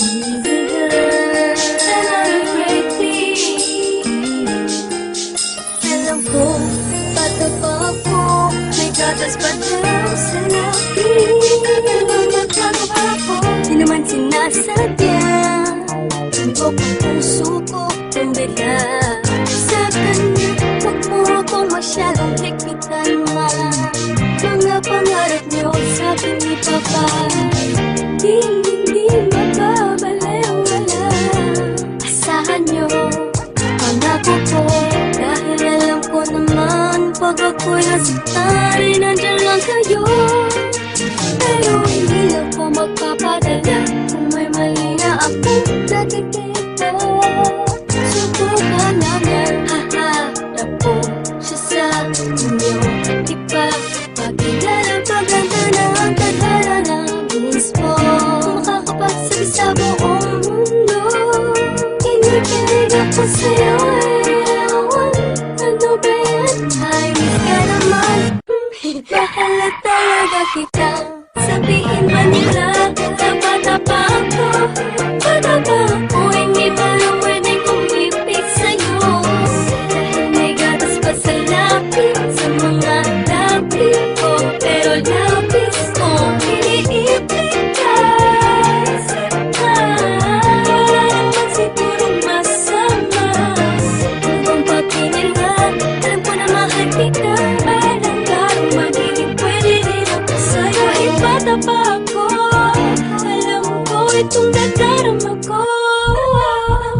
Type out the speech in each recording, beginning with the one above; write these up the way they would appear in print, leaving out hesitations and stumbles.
another great thing. Alam ko, bata pa ako, may gatas pa daw sa labi. Nagbago pa ako, di naman sinasadya. Tumbok ang puso ko, tumbila sa kanya. Huwag mo akong masyadong higpitan, ma. Mga pangarap niyo sa akin ni Papa, hindi magbabalewala. Asahan niyo, pangako ko, dahil alam ko naman, pag ako'y nasaktan, ay nandyan lang kayo. Pero hindi ako magpapadala kung may mali na akong nakikita. Subukan namin, haharap ko siya sa inyo. Di ba pagkilala, paganda na ang tadhana ng mismo. Kung makakapagsabi sa buong mundo, kinikilig ako sa'yo. Ano ba yan? Ayos ka naman. Mahal na talaga kita. Sabihin ba nila, tapa-tapa ako? Tapa ako, hindi ba lang pwedeng kumipit sa'yo? Dahil may gatas pa sa lapis, sa mga lapis ko. Pero lapis ko, iniipit ka. Wala naman sigurong masama. Kung pagpinilan, alam ko na mahal kita. Balang karong magiging pwede rin ako sa'yo. Bata pa ako, alam ko itong nadarama ko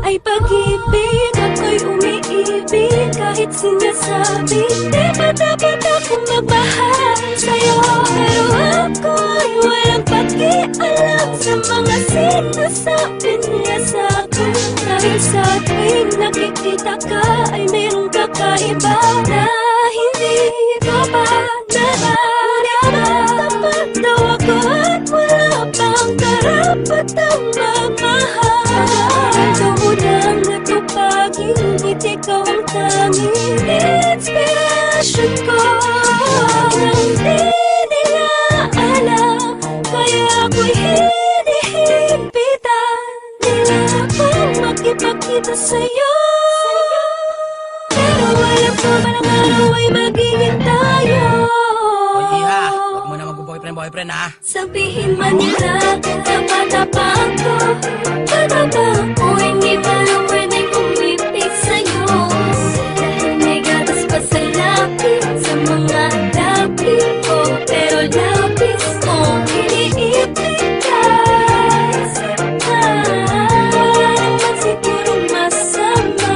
ay pag-ibig, ako'y umiibig kahit sinasabi. Di ba dapat akong magmahal sa'yo? Pero ako'y walang pakialam sa mga sinasabi niya sa'kin. Dahil sa tuwing nakikita ka ay mayroong kakaiba na hindi ko pa nararamdaman. Daw ako at wala pang karapatang magmahal. Kaunang natupagin, ikaw ang tanging inspirasyon ko. Nang di nila alam, kaya ako'y hinihipitan nila akong makipagkita sa'yo. Pero alam ko ba ng araw ay magiging tayo? Huwag mo na mag-boyfriend ha. Sabihin man nila, tapa-tapa ako. Tapa ako, hindi ba lang pwedeng kumipit sa'yo? Dahil may gatas pa sa lapis, sa mga lapis ko. Pero lapis ko, iniipit ka. Wala naman sigurong masama.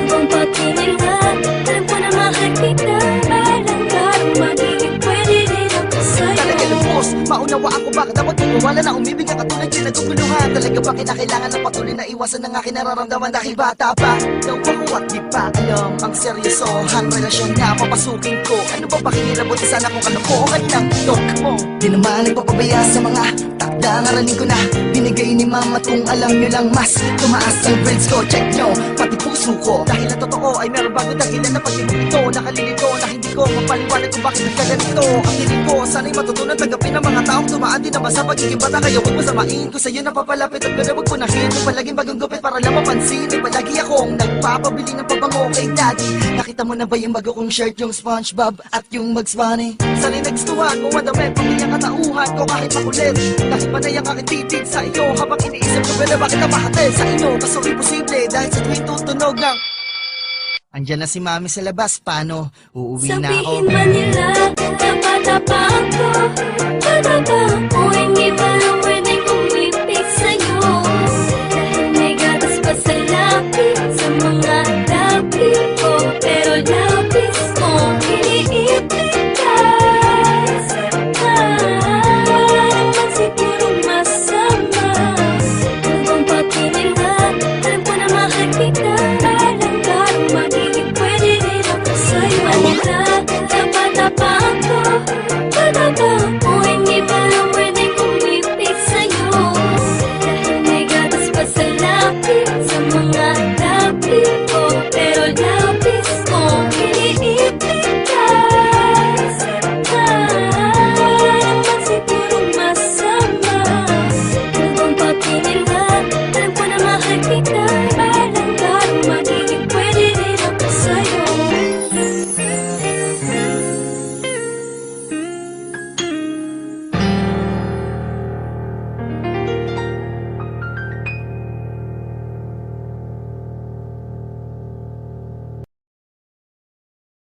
Kung pagpinilan, alam ko na mahal kita. Balang karong magiging pwede rin ako sa'yo. Talaga lubos, maunawa ako bakit dapat wala na umibig ang katulad yung naguguluhan. Talaga ba kinakailangan ng patuloy na iwasan ng aking nararamdaman dahil bata pa daw ako at di pa alam ang seryosohan relasyon na papasukin ko. Ano ba pakikilabot sana kung kalokohan ng tok mo? Di naman nagpapabaya sa mga takda ng aralin ko na binigay ni mama. Kung alam nyo lang mas tumaas ang grades ko. Check nyo, pati puso ko. Dahil ang totoo ay meron bago dahilan na pag ito nakalilito na hindi ko mapaliwanag kung bakit nagkaganito. Ang hiling ko sana'y matutunan tanggapin ng mga taong tumaan din naman sa pagiging bata. Kaya huwag masamain ko sa'yo napapalapit at ganda huwag punahin yung palaging bagong gupit para lang mapansin. Ay palagi akong nagpapabili ng pabango kay daddy. Nakita mo na ba yung bago kong shirt, yung SpongeBob at yung Bugs Bunny? Sana'y nagstuhan kung ang damit, pamilya katauhan ko kahit makulit. Dahil panay ang aking titig sa iyo habang iniisip ko ba na bakit napahatid sa inyo. Kaso imposible dahil sa tuwing tutunog ng andyan na si mami sa labas, paano? Uuwi na ako. Sabihin man nila, tapa-tapa ako. Tapa ako,